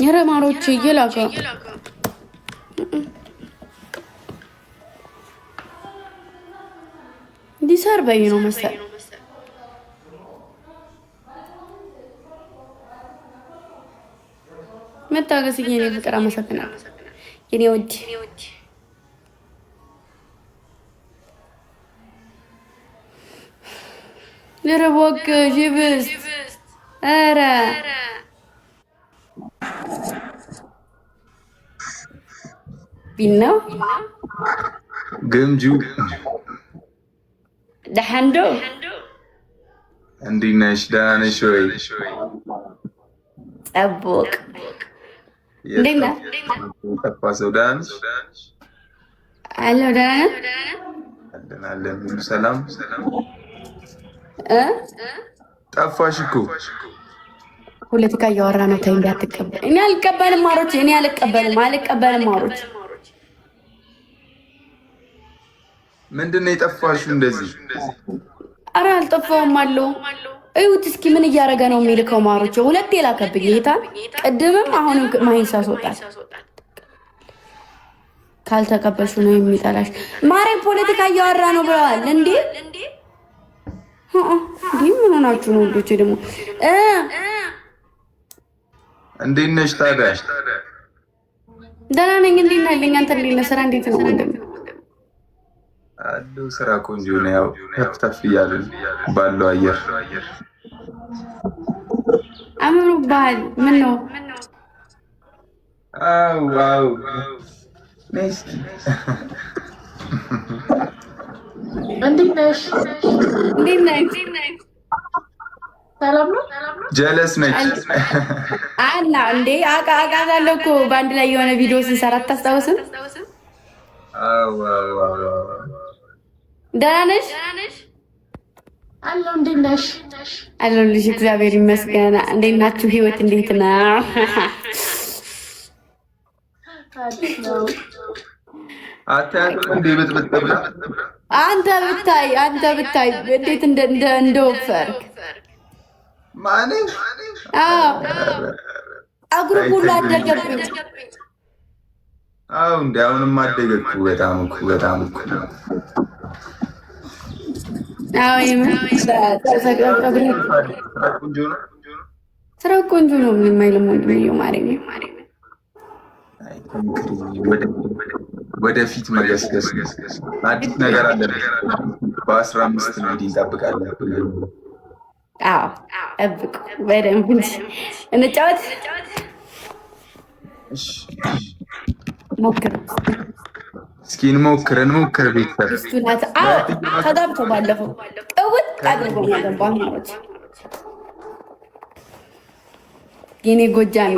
የረማሮች እየላከ እንዲሰርበኝ ነው መሰል መታገስ የኔ ፍቅር አመሰግናለሁ የኔ ወድ ለረቦክ ጅብስ አረ ቢና ገምጁ ደሐንዶ እንዴት ነሽ? ደህና ነሽ ወይ? ጠቦቅ እንዴት ነህ? ጠፋ ሰው ደህና ነሽ? አለሁ ደህና ነህ? አለን ሁሉ ሰላም ጠፋሽ እኮ ፖለቲካ እያወራ ነው። ተይ እንዳትቀበል። እኔ አልቀበልም ማሮች፣ እኔ አልቀበልም ማሮች። ምንድን ነው የጠፋሽው እንደዚህ? አረ አልጠፋውም አለው። እዩት እስኪ ምን እያደረገ ነው የሚልከው ማሮች። ሁለቴ ላከብኝ ጌታ፣ ቅድምም አሁንም ማይንሳ አስወጣል። ካልተቀበልሽ ነው የሚጠላሽ። ማሬ ፖለቲካ እያወራ ነው ብለዋል እንዴ? ምን ሆናችሁ ነው ወንዶቼ? ደግሞ እንዴት ነሽ ታዲያ? ደህና ነኝ። እንዴት ነህ? አንተ እንዴት ነህ? ስራ እንዴት ነው ወንድም? አለው ስራ ቆንጆ ነው። ያው ተፍተፍ እያልን ባለው አየር አምሩ ባል ምን ነው? አው ነስ እንዴት ነሽ? ሰላም ነው? ጀለስ ነች አና እንዴ አቃቃዛለሁ እኮ በአንድ ላይ የሆነ ቪዲዮ ስንሰራ አታስታውስም? አው ደህና ነሽ? አለሁ። እንዴት ነሽ? አለሁልሽ። እግዚአብሔር ይመስገን። እንዴት ናችሁ? ህይወት እንዴት ነው? አንተ ብታይ እንዴት እንደወፈርክ ማለት አጉሩ ሁሉ አደገብኝ። እንዴ አሁንም አደገኩ። በጣም እኮ ስራ ቆንጆ ነው። ምንም አይልም ወንድምዬው ማርያም ወደፊት መገስገስ አዲስ ነገር አለ። በ15 እንግዲህ እንጠብቃለን። ጠብቁ በደንብ እንጂ እንጫወት። ሞክር እስኪ እንሞክር። ቤተሰብ ተጋብቶ ባለፈው ቅውጥ አድርጎ ያገባ ማለት የኔ ጎጃሚ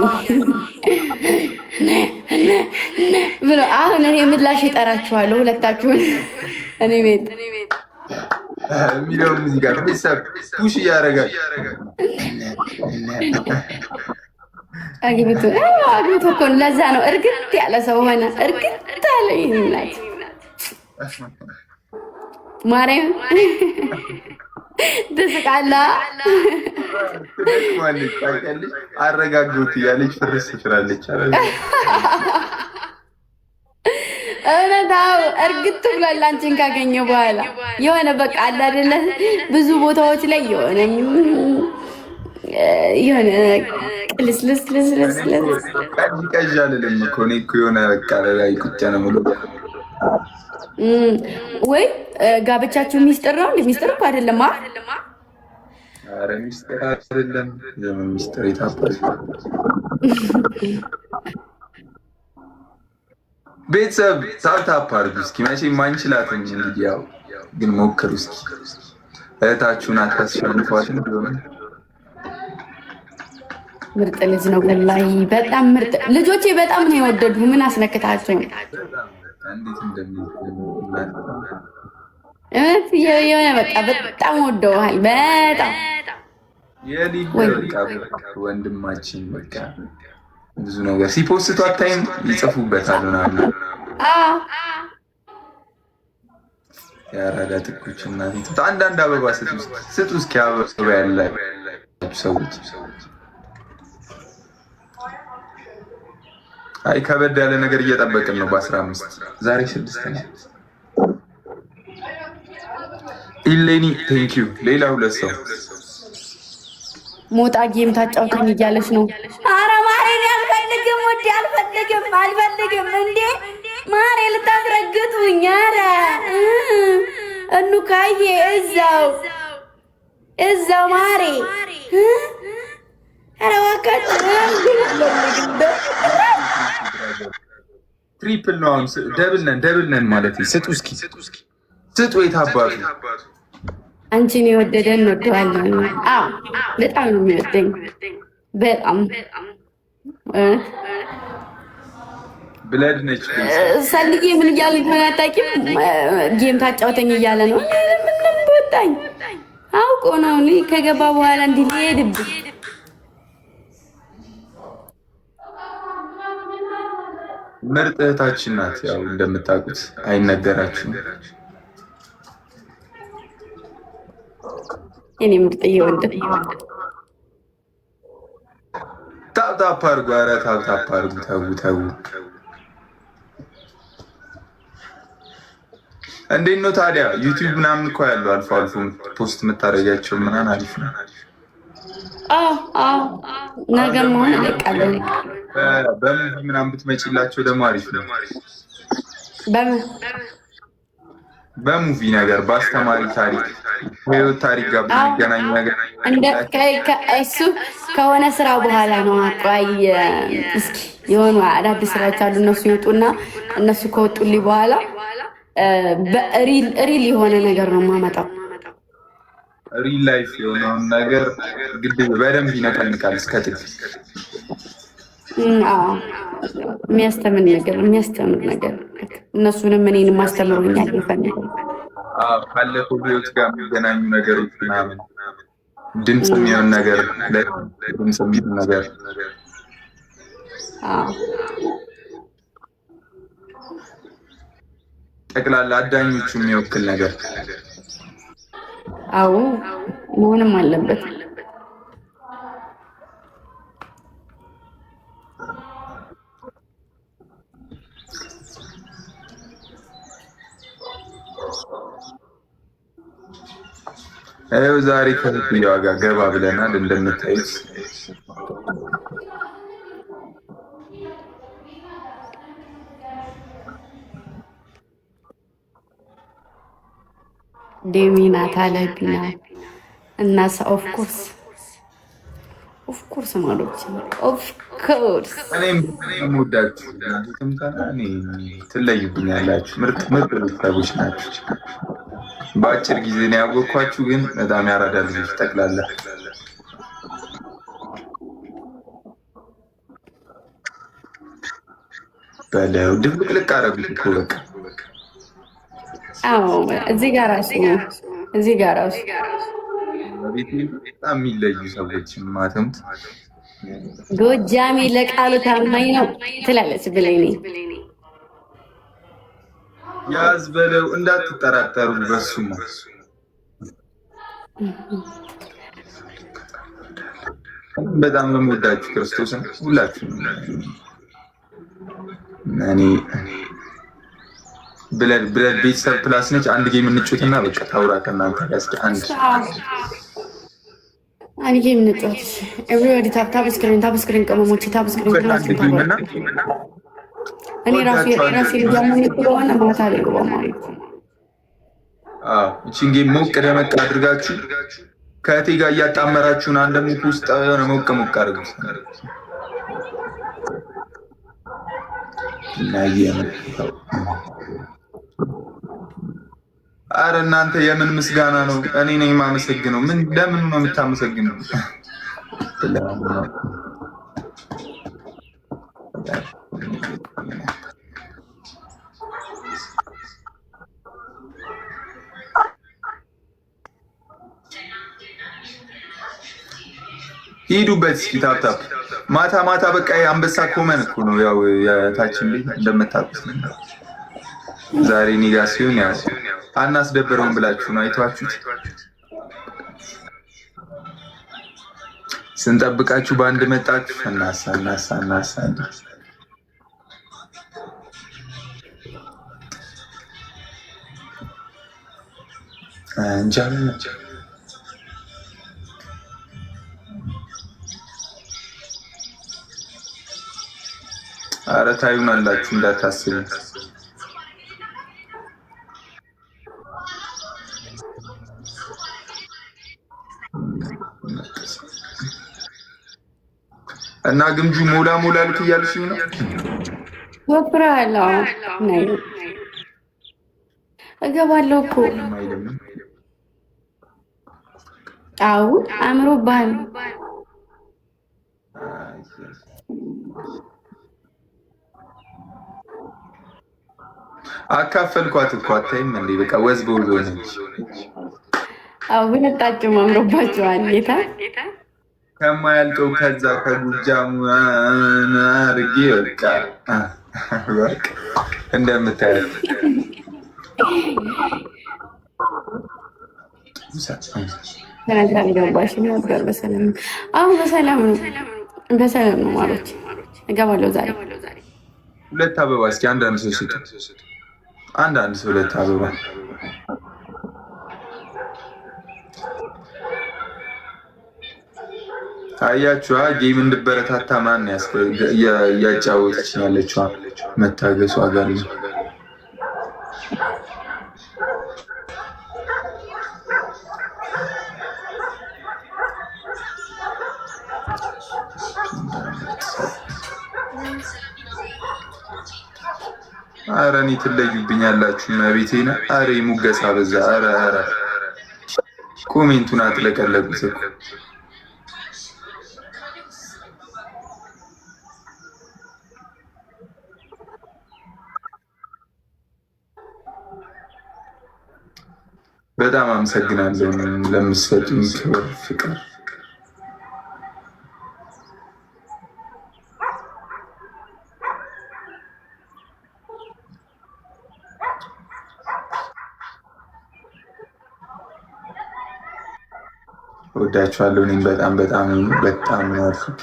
ብሎ አሁን እኔ ምላሽ ይጠራችኋለሁ ሁለታችሁን እኔ ቤት የሚለው ሙዚቃ ቤተሰብ ፑሽ እያደረጋል። አግብቶ እኮ ለዛ ነው እርግጥ ያለ ሰው ሆነ። እርግጥ ያለ ይላል ማርያም ትስቃላ አረጋግጥ እያለች ፍርስ ትላለች። እውነታው እርግጥ ብሏል። አንቺን ካገኘ በኋላ የሆነ በቃ አለ አይደለ ብዙ ቦታዎች ላይ የሆነ ቅልስልስልስልስ ቀዥ አልልም እኮ እኔ እኮ የሆነ በቃ ላይ ቁጭ ነው የምለው። ወይ ጋብቻችሁ ሚስጥር ነው? ሚስጥር እኮ አይደለም። ኧረ ሚስጥር አይደለም። የምን ሚስጥር የታባል ቤተሰብ ታፕ አድርጉ እስኪ። መቼም አንችላትም እንግዲህ ያው ግን ሞክሩ እስኪ። እህታችሁን አታስሸንፏትም ቢሆን ምርጥ ልጅ ነው ወላሂ፣ በጣም ምርጥ ልጆቼ በጣም ነው የወደዱ። ምን አስነክታቸው የሆነ በቃ በጣም ወደውሃል። በጣም ወንድማችን በቃ ብዙ ነገር ሲፖስቱ አታይም? ይጽፉበታል ምናምን። ያራዳ ጥቁች እና አንዳንድ አበባ ስጡ እስኪ። አበባ ያላችሁ ሰዎች አይ ከበድ ያለ ነገር እየጠበቅን ነው። በ15 ዛሬ 6 ነው። ኢሌኒ ቴንክ ዩ። ሌላ 2 ሰው ሞጣ ጌም ታጫውተኝ እያለች ነው። ኧረ ማሬን አልፈልግም፣ ወዲ አልፈልግም። እንዴ ማሬ ልታስረግጡኝ? ኧረ እንካዬ እዛው ማሬ። ኧረ እባካችሁ ትሪፕል ነው አሁን። ደብል ነን ማለት ስጡ። እስኪ ስጡ። የታባቱ አንቺን የወደደ እንወደዋለን። አዎ በጣም ነው የሚወደኝ። በጣም ብለድ ነች። ሰልዬ ምን እያለ እንደሆነ አታውቂም? ጌም ታጫውተኝ እያለ ነው። ምንም በወጣኝ አውቆ ነው። እኔ ከገባ በኋላ እንዲህ ሊሄድብኝ ምርጥ እህታችን ናት። ያው እንደምታውቁት አይነገራችሁም። እኔ ምርጥዬ ወንድም ታፕታፕ አድርጉ። ኧረ ታፕታፕ አድርጉ። ተው። እንዴት ነው ታዲያ? ዩቲዩብ ምናምን እኮ ያለው አልፎ ፖስት የምታደርጊያቸው ምናምን አሪፍ ነው። ነገ መሆን እለቃለሁ። በሙቪ ምናምን ብትመጪላቸው ደግሞ አሪፍ ነው። በሙቪ ነገር በአስተማሪ ታሪክ ህይወት ታሪክ ጋር የሚገናኝ ነገር እሱ ከሆነ ስራ በኋላ ነው። አቋይ እስኪ የሆኑ አዳዲስ ስራዎች አሉ። እነሱ ይወጡና እነሱ ከወጡልኝ በኋላ ሪል የሆነ ነገር ነው የማመጣው። ሪል ላይፍ የሆነውን ነገር ግድ በደንብ ይነቀንቃል እስከ ጥግ። የሚያስተምር ነገር እነሱንም እኔንም ማስተምሩኛል። ይፈልጋል ካለፈው ህይወት ጋር የሚገናኙ ነገሮች ምናምን ድምፅ የሚሆን ነገር ድምፅ የሚሆን ነገር ጠቅላላ አዳኞቹ የሚወክል ነገር መሆንም አለበት። ይኸው ዛሬ ከፍያዋ ጋር ገባ ብለናል። እንደምታዩት ዴሚና ታለቢና እና ኦፍኮርስ ማሎች ኦፍኮርስ እኔም የምወዳችሁ ትለዩብኛላችሁ። ምርጥ ቤተሰቦች ናችሁ። በአጭር ጊዜ ነው ያወቅኳችሁ፣ ግን በጣም ያራዳ ልጆች ጠቅላላ በለው ድብልቅልቅ አደረጉት እኮ በቃ። እዚህ ጋር ራሱ በጣም የሚለዩ ሰዎች ማተምት ጎጃሜ ለቃሉ ታማኝ ነው ትላለች ብለኝ ያዝ በለው እንዳትጠራጠሩ። በሱማ በጣም የምወዳችሁ ክርስቶስን ሁላችሁ እኔ ብለድ ቤተሰብ ፕላስ ነች። አንድ ጌም እንጫወትና በቃ ታውራ ከእናንተ ጋር እስኪ አንድ ጌም እንጫወት። ኤቭሪባዲ ታፕ ስክሪን ቅመሞች ታፕ ስክሪን እኔ ራሴ እያመኝ ስለሆነ ማታ ልግባ ማለት ነው። እቺን ጌም ሞቅ ደመቅ አድርጋችሁ ከእቴ ጋር እያጣመራችሁን አንድ ሙቅ ውስጥ የሆነ ሞቅ አድርጉት እና አረ እናንተ የምን ምስጋና ነው? እኔ ነኝ የማመሰግነው። ለምን ነው የምታመሰግነው? ሂዱበት እስኪ ታፕታፕ ማታ በቃ አንበሳ ኮመን እኮ ነው። ያው የታችን ቤት እንደምታውቁት ዛሬ እኔ ጋር ሲሆን ያው አናስደበረውም ብላችሁ ነው አይቷችሁት። ስንጠብቃችሁ በአንድ መጣችሁ። እናሳ እንጃ ኧረ ታዩናላችሁ እንዳታስቡ። እና ግምጁ ሞላ ሞላ ልክ እያልሽኝ ነው? ወፍራለሁ ነኝ እገባለሁ እኮ አው አምሮብሃል። አካፈልኳት እኮ አታይም እንዴ? በቃ ወዝ በወዝ ሆነች። አው ሁለታችሁም አምሮባችኋል። ጌታ ከማያልቀው ከዛ ከጉጃሙ አርጌ በቃ እንደምታያት ነበር። በሰላም አሁን በሰላም ነው፣ በሰላም ነው ማለት እገባለሁ ዛሬ። ሁለት አበባ እስኪ አንዳንድ ሰው ስጡ። አንዳንድ ሰው ሁለት አበባ አያችኋ። ጌም እንድበረታታ ማን እያጫወተች ያለችዋ መታገሷ ጋር ነው። ኧረ እኔ ትለዩብኛላችሁ መቤቴን። ኧረ ሙገሳ በዛ። ኧረ ኮሜንቱን አጥለቀለቁት እኮ። በጣም አመሰግናለሁ ለምትሰጡኝ ክብር፣ ፍቅር። ወዳችኋለሁ። እኔም በጣም በጣም በጣም ነው አልኩት።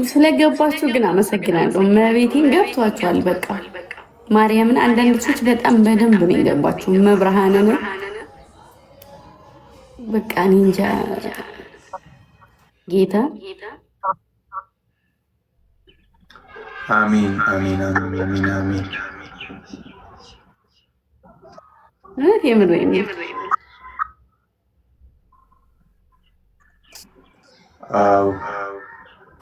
ስለገባችሁ ግን አመሰግናለሁ። መቤቴን ገብቷችኋል። በቃ ማርያምን አንዳንድ ሰዎች በጣም በደንብ ነው የገባችሁ። መብርሃንን በቃ እኔ እንጃ ጌታ። አሜን አሜን አሜን አሜን አሜን። የምር አዎ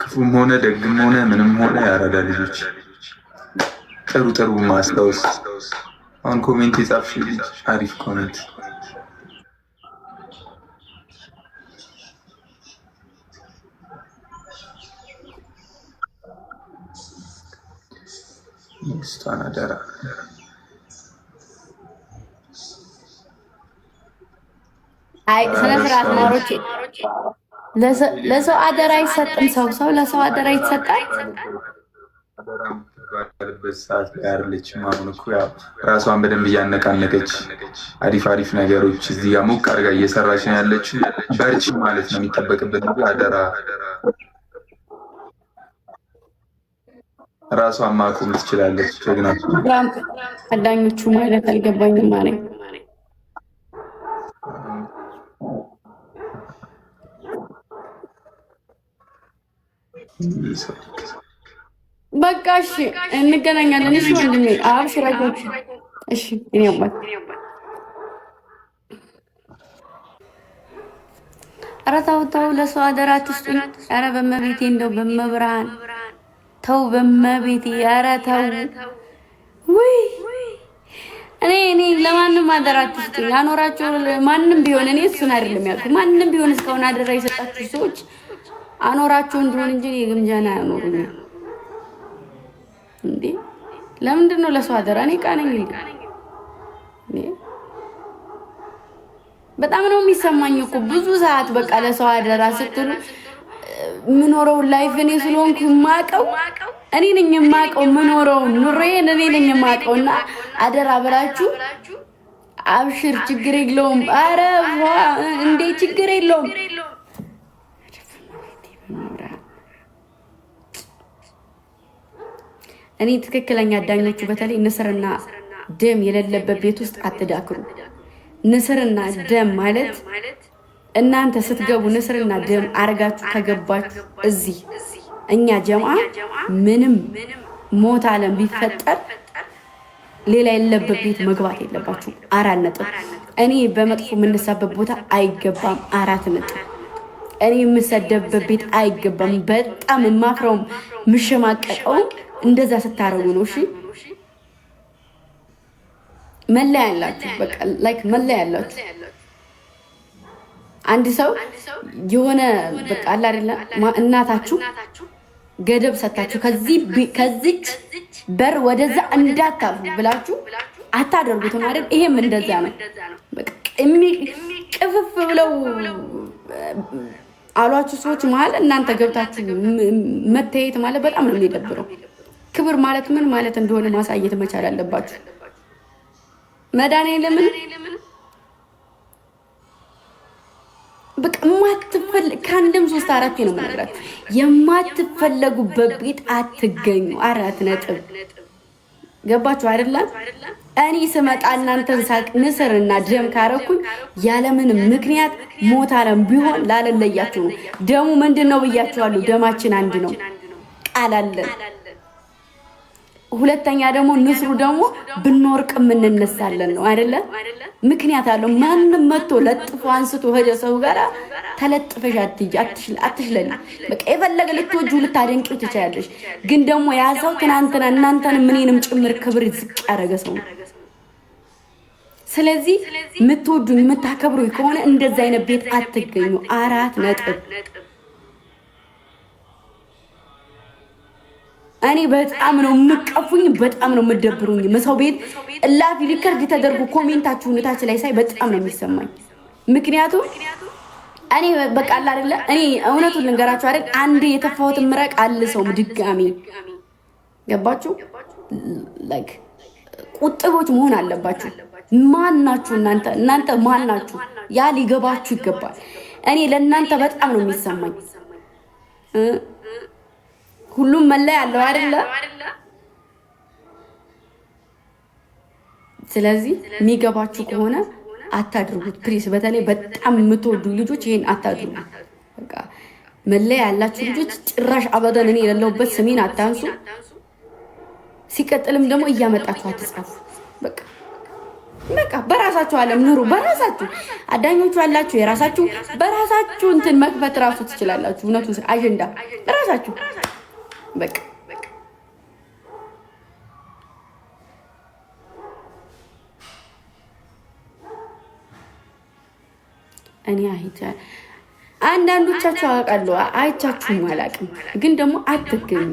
ክፉም ሆነ ደግም ሆነ ምንም ሆነ ያረዳ ልጆች ጥሩ ጥሩ ማስታወስ። አሁን ኮሜንት የጻፍሽ ልጅ አሪፍ ኮሜንት። ሚስቷን አደራ አይ ስነ ስርዓት ማሮቼ። ለሰው አደራ አይሰጥም። ሰው ለሰው አደራ ይሰጣል። ባለበት ሰዓት ላይ አይደለችም። አሁን እኮ ያው ራሷን በደንብ እያነቃነቀች አሪፍ አሪፍ ነገሮች እዚህ ጋር ሞቅ አድርጋ እየሰራች ነው ያለችው። በርቺ ማለት ነው የሚጠበቅበት ነገር። አደራ ራሷን ማቆም ትችላለች። ጀግና አዳኞቹ ማለት አልገባኝም ማለት በቃ እሺ፣ እንገናኛለን። እሺ ወንድሜ አብሽራጆች። እሺ እኔ አባት ኧረ ተው ለሰው አደራ አትስጡኝ። ኧረ በመቤቴ እንደው በመብርሃን ተው በመቤቴ። ኧረ ተው ውይ እኔ ለማንም አደራ አትስጡኝ። አኖራችሁ ማንም ቢሆን እኔ እሱን አይደለም ያልኩት። ማንም ቢሆን እስካሁን አደራ የሰጣችሁ ሰዎች አኖራችሁ እንደሆነ እንጂ የግምጃና ያኖሩኝ እንዴ። ለምንድን ነው ለሰው አደራ? እኔ ቃነኝ እንዴ በጣም ነው የሚሰማኝ እኮ ብዙ ሰዓት በቃ ለሰው አደራ ስትሉ ምኖረው ላይፍ እኔ ስለሆንኩ የማውቀው እኔ ነኝ የማውቀው ምኖረው ኑሬን እኔ ነኝ የማውቀውና አደራ ብላችሁ አብሽር ችግር የለውም። ኧረ እንዴ ችግር የለውም። እኔ ትክክለኛ ዳኞቹ በተለይ ንስርና ደም የሌለበት ቤት ውስጥ አትዳክሩ። ንስርና ደም ማለት እናንተ ስትገቡ ንስርና ደም አርጋችሁ ከገባችሁ እዚህ እኛ ጀማ ምንም ሞት አለም ቢፈጠር ሌላ የለበት ቤት መግባት የለባችሁ። 4 ነጥብ። እኔ በመጥፎ የምንሳበት ቦታ አይገባም። 4 ነጥብ። እኔ የምሰደብበት ቤት አይገባም። በጣም የማፍረውም ምሸማቀቀውም እንደዛ ስታረጉ ነው። እሺ መለያ ያላችሁ በቃ ላይክ መለያ ያላችሁ አንድ ሰው የሆነ በቃ አለ አይደለ እናታችሁ ገደብ ሰጣችሁ ከዚች በር ወደዛ እንዳታፉ ብላችሁ አታደርጉትም አይደል? ይሄም እንደዛ ነው። በቃ ቅፍፍ ብለው አሏችሁ ሰዎች መሀል እናንተ ገብታችሁ መታየት ማለት በጣም ነው የሚደብረው። ክብር ማለት ምን ማለት እንደሆነ ማሳየት መቻል አለባችሁ። መድኃኒዓለም በቃ ከአንድም 3 4 ነው የምነግራችሁ። የማትፈለጉበት ቤት አትገኙ። 4 ነጥብ። ገባችሁ አይደለም? እኔ ስመጣ እናንተን ሳቅ ንስርና ደም ካረኩኝ ያለምንም ምክንያት ሞት አለም ቢሆን ላለለያችሁ ነው። ደሙ ምንድን ነው ብያችኋለሁ። ደማችን አንድ ነው። ቃል አለን። ሁለተኛ ደግሞ ንስሩ ደግሞ ብንወርቅ እንነሳለን ነው አይደለ? ምክንያት አለው። ማንም መጥቶ ለጥፎ አንስቶ ሄደ ሰው ጋር ተለጥፈሽ አትሽለኝ። በቃ የፈለገ ልትወጁ ልታደንቂው ትችያለሽ። ግን ደግሞ ያ ሰው ትናንትና እናንተን ምንንም ጭምር ክብር ዝቅ ያደረገ ሰው ነው። ስለዚህ የምትወዱኝ የምታከብሩኝ ከሆነ እንደዛ አይነት ቤት አትገኙ። 4 ነጥብ። እኔ በጣም ነው የምቀፉኝ፣ በጣም ነው የምደብሩኝ። መሰው ቤት ላፊ ሪከርድ ተደርጎ ኮሜንታችሁን ታች ላይ ሳይ በጣም ነው የሚሰማኝ። ምክንያቱም እኔ በቃ አለ አይደለ እኔ እውነቱን ልንገራችሁ አይደል አንዴ የተፋሁት ምረቅ አልሰውም ድጋሚ። ገባችሁ? ላይክ ቁጥቦች መሆን አለባችሁ። ማን ናችሁ እናንተ ማን ናችሁ? ያ ሊገባችሁ ይገባል። እኔ ለእናንተ በጣም ነው የሚሰማኝ። ሁሉም መለያ ያለው አይደለ? ስለዚህ የሚገባችሁ ከሆነ አታድርጉት ፕሊስ። በተለይ በጣም የምትወዱ ልጆች ይሄን አታድርጉ። በቃ መለያ ያላችሁ ልጆች ጭራሽ አበደን እኔ የሌለሁበት ስሜን አታንሱ። ሲቀጥልም ደግሞ እያመጣችሁ አትጻፉ። በቃ በራሳችሁ ዓለም ኑሩ። በራሳችሁ አዳኞቹ ያላችሁ የራሳችሁ በራሳችሁ እንትን መክፈት ራሱ ትችላላችሁ። እውነቱ አጀንዳ በራሳችሁ በቃ እኔ አንዳንዶቻችሁ አውቃለሁ፣ አይቻችሁም አላውቅም፣ ግን ደግሞ አትገኙ።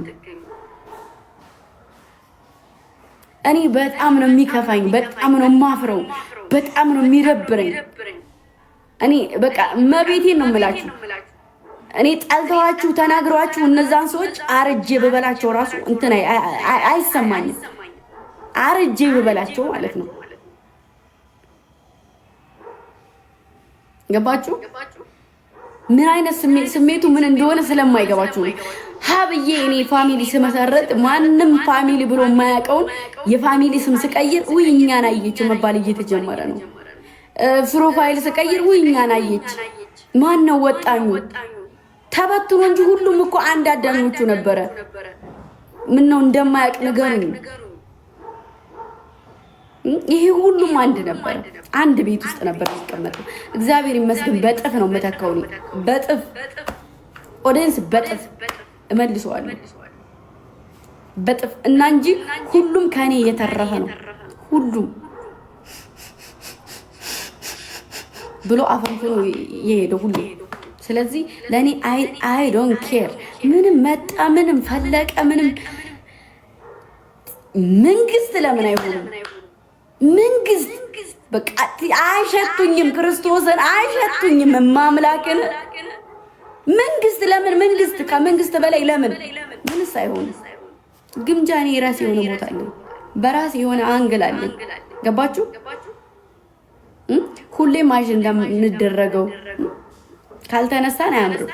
እኔ በጣም ነው የሚከፋኝ፣ በጣም ነው የማፍረው፣ በጣም ነው የሚደብረኝ። እኔ በቃ መቤቴን ነው የምላችሁ። እኔ ጠልተዋችሁ ተናግሯችሁ እነዛን ሰዎች አርጄ በበላቸው ራሱ እንትን አይሰማኝም። አርጄ በበላቸው ማለት ነው። ገባችሁ? ምን አይነት ስሜቱ ምን እንደሆነ ስለማይገባችሁ ነው። ሀብዬ እኔ ፋሚሊ ስመሰረት ማንም ፋሚሊ ብሎ የማያውቀውን የፋሚሊ ስም ስቀይር ውይ እኛን አየች መባል እየተጀመረ ነው። ፕሮፋይል ስቀይር ውይ እኛን አየች። ማን ነው ወጣኙ? ተበትኖ እንጂ ሁሉም እኮ አንድ አዳኞቹ ነበረ። ምን ነው እንደማያውቅ ንገሩኝ። ይሄ ሁሉም አንድ ነበር፣ አንድ ቤት ውስጥ ነበር የሚቀመጠው። እግዚአብሔር ይመስገን በጥፍ ነው የምተካው። በጥፍ ኦዲየንስ በጥፍ እመልሰዋለሁ፣ በጥፍ እና እንጂ ሁሉም ከኔ የተረፈ ነው። ሁሉም ብሎ አፈንፍኖ የሄደ ሁሉ። ስለዚህ ለኔ አይ ዶንት ኬር ምንም መጣ ምንም ፈለቀ ምንም መንግስት ለምን አይሆንም? መንግስት በቃ አይሸቱኝም፣ ክርስቶስን አይሸቱኝም፣ ማምላክን መንግስት ለምን መንግስት ከመንግስት በላይ ለምን ምንስ አይሆንም? ግምጃ እኔ ራሴ የሆነ ቦታ አለኝ፣ በራሴ የሆነ አንግል አለኝ። ገባችሁ? ሁሌ ማዥ እንደምንደረገው ካልተነሳን አያምርም።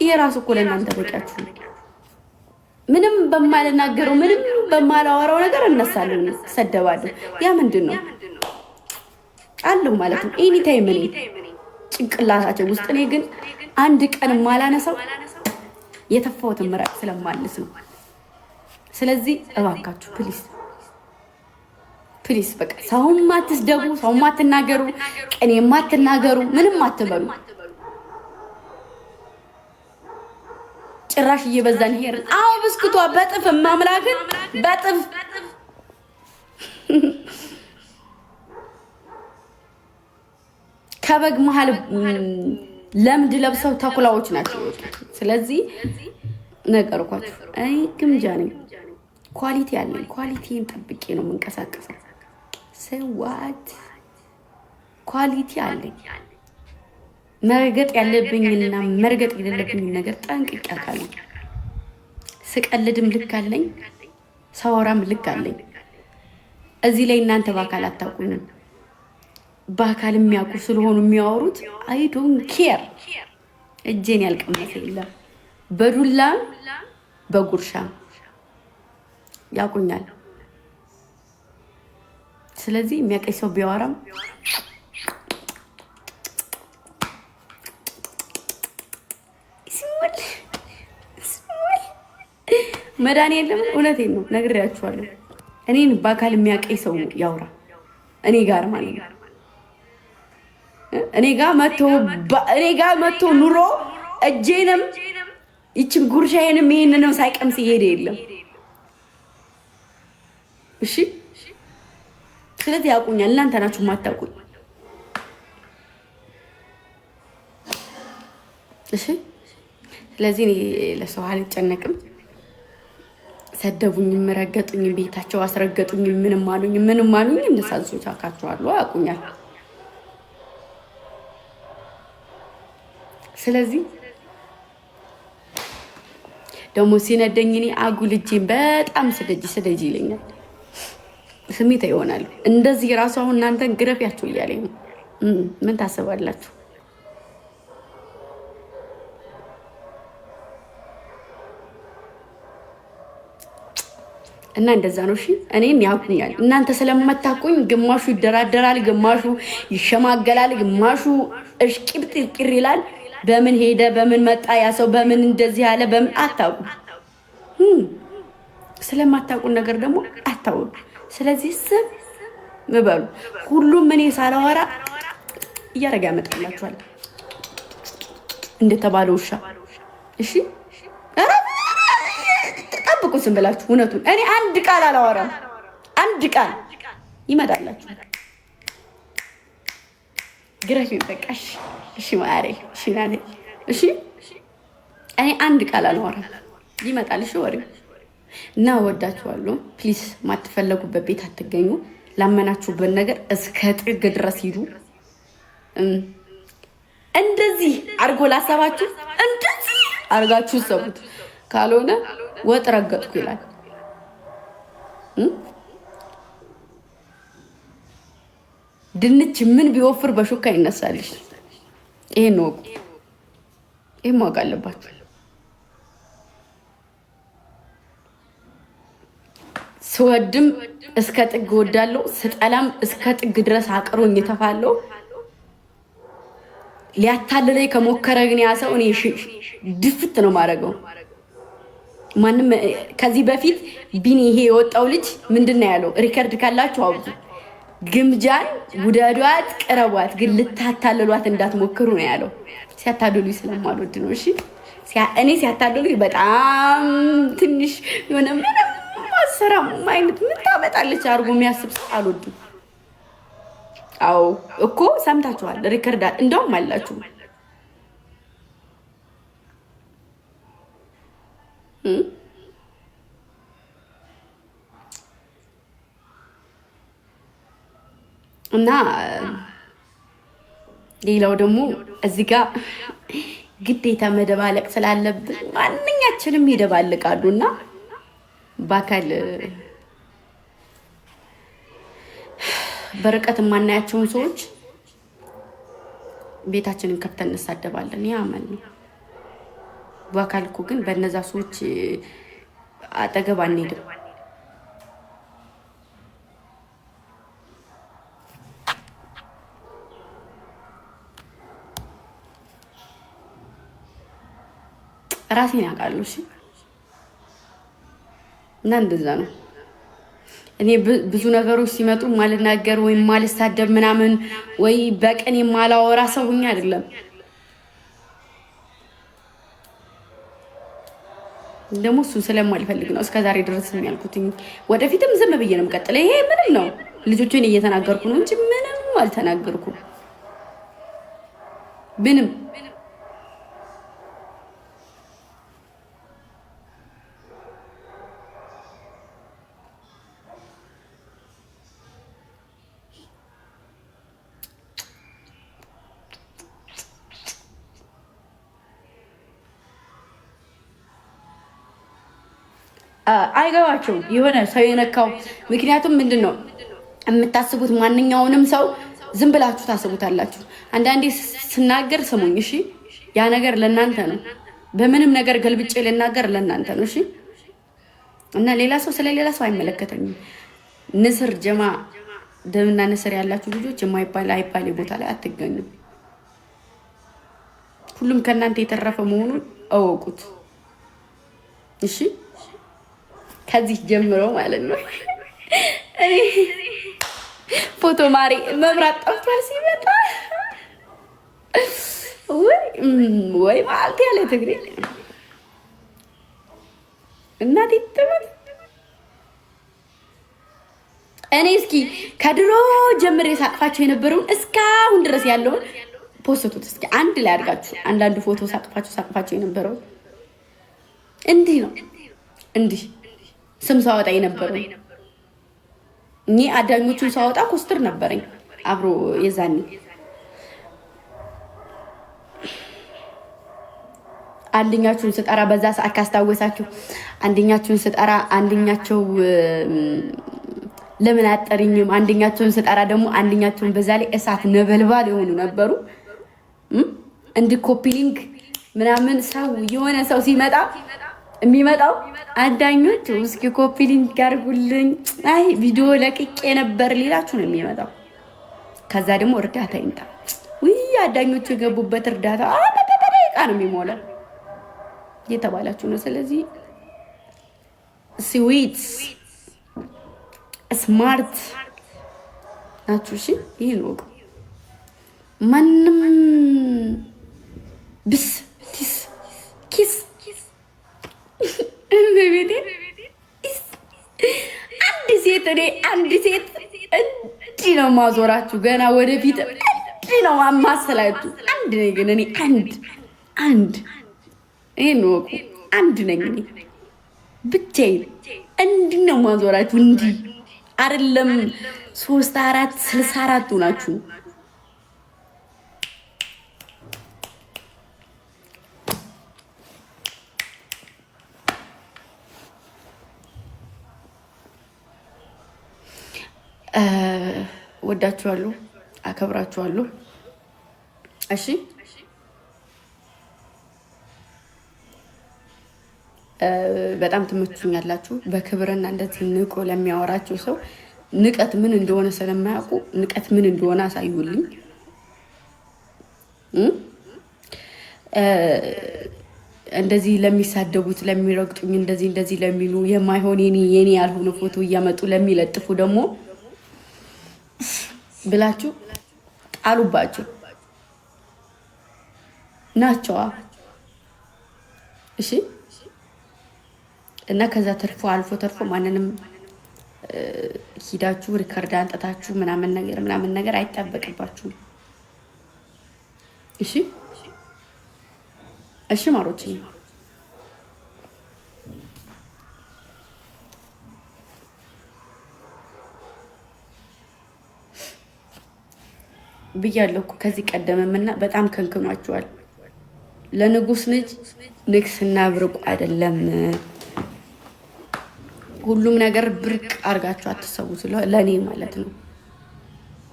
ይሄ ራሱ እኮ ለእናንተ በቂያችሁ ነው። ምንም በማልናገረው ምንም በማላወራው ነገር እነሳለሁ፣ ሰደባለሁ። ያ ምንድን ነው አለው ማለት ነው። ኤኒ ታይም እኔ ጭንቅላታቸው ውስጥ እኔ ግን አንድ ቀን ማላነሳው የተፋሁትን ምራቅ ስለማልስ ነው። ስለዚህ እባካችሁ ፕሊስ ፕሊስ በቃ ሰውም አትስደቡ፣ ሰውም አትናገሩ፣ ቀኔም አትናገሩ፣ ምንም አትበሉ። ጭራሽ እየበዛን ሄርን። አዎ ብስኩቷ በጥፍ ማምላክን በጥፍ ከበግ መሀል ለምድ ለብሰው ተኩላዎች ናቸው። ስለዚህ ነገርኳችሁ፣ እኔ ግምጃ ነኝ፣ ኳሊቲ አለኝ። ኳሊቲን ጠብቄ ነው የምንቀሳቀሰው። ሰዋት ኳሊቲ አለኝ። መርገጥ ያለብኝና መርገጥ የሌለብኝ ነገር ጠንቅቄ አውቃለሁ። ስቀልድም ልክ አለኝ፣ ሳወራም ልክ አለኝ። እዚህ ላይ እናንተ በአካል አታውቁንም። በአካል የሚያውቁ ስለሆኑ የሚያወሩት አይ ዶንት ኬር። እጄን ያልቀመሰ የለም። በዱላም በጉርሻም ያውቁኛል። ስለዚህ የሚያውቀኝ ሰው ቢያወራም መዳን የለም። እውነቴን ነው፣ ነግሬያችኋለሁ። እኔን በአካል የሚያውቀኝ ሰው ያውራ፣ እኔ ጋር ማለት ነው። እኔ ጋር መጥቶ ኑሮ እጄንም ይችን ጉርሻዬንም ይሄንንም ሳይቀምስ ይሄድ የለም። እሺ፣ ስለዚህ ያውቁኛል። እናንተ ናችሁ የማታውቁኝ። እሺ፣ ስለዚህ እኔ ለሰው አልጨነቅም። ሰደቡኝም፣ ረገጡኝም፣ ቤታቸው አስረገጡኝም፣ ምንም አሉኝ እንደዛ ሰዎች አካቸዋለሁ፣ ያውቁኛል። ስለዚህ ደግሞ ሲነደኝ እኔ አጉልጄን በጣም ስደጂ ይለኛል። ስሜት ይሆናል። እንደዚህ ራሱ አሁን እናንተን ግረፊያችሁ እያለኝ ነው። ምን ታስባላችሁ? እና እንደዛ ነው። እሺ እኔን ያውቁኛል። እናንተ ስለማታውቁኝ ግማሹ ይደራደራል፣ ግማሹ ይሸማገላል፣ ግማሹ እሽቂብጥርቅር ይላል። በምን ሄደ፣ በምን መጣ፣ ያ ሰው በምን እንደዚህ ያለ፣ በምን አታውቁም። ስለማታውቁን ነገር ደግሞ አታውቁ። ስለዚህ ስም ምበሉ። ሁሉም እኔ ሳላወራ እያደረገ ያመጣላችኋል እንደተባለ ውሻ። እሺ ጠብቁ፣ ስም ብላችሁ እውነቱን። እኔ አንድ ቃል አላወራም፣ አንድ ቃል ይመጣላችኋል። ግረፊ በቃሽ። እሺ ማሬ፣ እሺ ናኔ፣ እሺ እኔ አንድ ቃል አላወራም፣ ይመጣል። እሺ ወሬ እና ወዳችኋለሁ። ፕሊስ ማትፈለጉበት ቤት አትገኙ። ላመናችሁበት ነገር እስከ ጥግ ድረስ ሂዱ። እንደዚህ አርጎ ላሰባችሁ እንደዚህ አርጋችሁ ሰቡት። ካልሆነ ወጥ ረገጥኩ ይላል። ድንች ምን ቢወፍር በሹካ ይነሳልሽ። ይሄን ነው፣ ይሄን ማወቅ አለባችሁ። ስወድም እስከ ጥግ ወዳለው፣ ስጠላም እስከ ጥግ ድረስ አቅሮኝ ተፋለው። ሊያታልለኝ ከሞከረ ግን ያ ሰው እኔ ድፍት ነው ማድረገው። ማንም ከዚህ በፊት ቢኒ ይሄ የወጣው ልጅ ምንድን ነው ያለው? ሪከርድ ካላችሁ አውጡ። ግምጃን ውደዷት፣ ቅረቧት፣ ግን ልታታልሏት እንዳትሞክሩ ነው ያለው። ሲያታልሉኝ ስለማልወድ ነው። እሺ እኔ ሲያታልሉኝ በጣም ትንሽ የሆነ ምንም ማሰራም አይነት ምን ታመጣለች አድርጎ የሚያስብ ሰው አልወድም። አዎ እኮ ሰምታችኋል። ሪከርድ እንደውም አላችሁ። እና ሌላው ደግሞ እዚህ ጋር ግዴታ መደባለቅ ስላለብን ማንኛችንም ይደባልቃሉ እና በርቀት የማናያቸውን ሰዎች ቤታችንን ከፍተን እንሳደባለን። ያ አመል ነው። በአካል እኮ ግን በእነዛ ሰዎች አጠገብ አንሄድም። ራሴን ያውቃለሁ። እሺ እና እንደዛ ነው። እኔ ብዙ ነገሮች ሲመጡ ማልናገር ወይም ማልሳደብ ምናምን ወይ በቀን የማላወራ ሰው ሁኛ አይደለም። ደግሞ እሱን ስለማልፈልግ ነው እስከዛሬ ድረስ የሚያልኩትኝ። ወደፊትም ዝም ብዬ ነው የምቀጥለው። ይሄ ምንም ነው፣ ልጆችን እየተናገርኩ ነው እንጂ ምንም አልተናገርኩም። ምንም አይገባቸውም የሆነ ሰው የነካው። ምክንያቱም ምንድን ነው የምታስቡት? ማንኛውንም ሰው ዝም ብላችሁ ታስቡታላችሁ። አንዳንዴ ስናገር ስሙኝ እሺ፣ ያ ነገር ለእናንተ ነው። በምንም ነገር ገልብጬ ልናገር ለእናንተ ነው እሺ። እና ሌላ ሰው ስለሌላ ሰው አይመለከተኝም። ንስር ጀማ ደምና ንስር ያላችሁ ልጆች የማይባል አይባል ቦታ ላይ አትገኙም። ሁሉም ከእናንተ የተረፈ መሆኑን እወቁት እሺ። ከዚህ ጀምሮ ማለት ነው። እኔ ፎቶ ማሪ መብራት ጠፍቷል ሲመጣ ወይ ማለት ያለ ትግሬ እናቴ ተመት እኔ እስኪ ከድሮ ጀምሬ ሳቅፋቸው የነበረውን እስካሁን ድረስ ያለውን ፖስቱት እስኪ አንድ ላይ አድርጋችሁ አንዳንድ ፎቶ ሳቅፋቸው የነበረው እንዲህ ነው። እንዲህ ስም ሳወጣ የነበረው እኔ አዳኞቹን ሳወጣ ኮስትር ነበረኝ አብሮ የዛኔ አንደኛችሁን ስጠራ በዛ ሰዓት ካስታወሳችሁ አንደኛችሁን ስጠራ አንደኛቸው ለምን አጠሪኝም አንደኛችሁን ስጠራ ደግሞ አንደኛችሁን በዛ ላይ እሳት ነበልባል የሆኑ ነበሩ። እንድ ኮፒሊንግ ምናምን ሰው የሆነ ሰው ሲመጣ የሚመጣው አዳኞች እስኪ ኮፒሊንግ ያርጉልኝ አይ ቪዲዮ ለቅቄ ነበር ሌላችሁ ነው የሚመጣው። ከዛ ደግሞ እርዳታ ይምጣ ወይ አዳኞቹ የገቡበት እርዳታ በደቂቃ ነው የሚሞላው እየተባላችሁ ነው። ስለዚህ ስዊት ስማርት ናችሁ። እሺ ይሄን ወቁ። ማንም ብስ ቲስ ኪስ በቤቴ አንድ ሴት እንዲህ ነው ማዞራችሁ። ገና ወደፊት እንዲህ ነው ማማሰላችሁ። አንድ ነኝ ግን እኔ አንድ ይሄን ወቁ። አንድ ነኝ እኔ ብቻዬን እንዲህ ነው ማዞራችሁ። እንዲህ አይደለም 3 4 64 ናችሁ። ወዳችኋለሁ፣ አከብራችኋለሁ። እሺ በጣም ትመቹኛላችሁ። በክብርና እንደዚህ ንቆ ለሚያወራችሁ ሰው ንቀት ምን እንደሆነ ስለማያውቁ ንቀት ምን እንደሆነ አሳዩልኝ። እንደዚህ ለሚሳደቡት ለሚረግጡኝ እንደዚህ ለሚሉ የማይሆን የኔ ያልሆነ ፎቶ እያመጡ ለሚለጥፉ ደግሞ ብላችሁ ጣሉባቸው ናቸዋ። እሺ እና ከዛ አልፎ ተርፎ ማንንም ሂዳችሁ ሪከርድ አንጠታችሁ ምናምን ነገር አይጠበቅባችሁም። እሺ እሺ ማሮቼ ብያለሁ እኮ ከዚህ ቀደምና በጣም ከንክኗቸዋል። ለንጉስ ልጅ ንግስና ብርቁ አይደለም። ሁሉም ነገር ብርቅ አርጋችሁ አትሰቡ ለኔ ማለት ነው።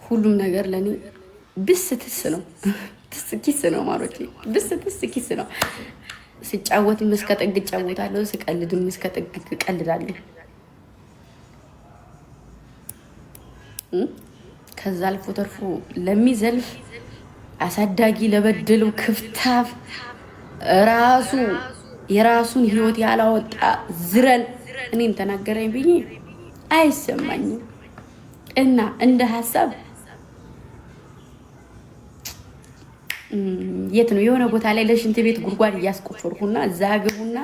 ሁሉም ነገር ለኔ ብስ ትስ ነው። ትስ ኪስ ነው ማሮቼ፣ ብስ ትስ ኪስ ነው። ስጫወትም እስከ ጥግ እጫወታለሁ፣ ስቀልድም እስከ ጥግ እቀልዳለሁ። ከዛ አልፎ ተርፎ ለሚዘልፍ አሳዳጊ ለበደለው ክፍታፍ ራሱ የራሱን ህይወት ያላወጣ ዝረን እኔን ተናገረኝ ብዬ አይሰማኝም። እና እንደ ሀሳብ የት ነው የሆነ ቦታ ላይ ለሽንት ቤት ጉድጓድ እያስቆፈርኩና እዛ ግቡና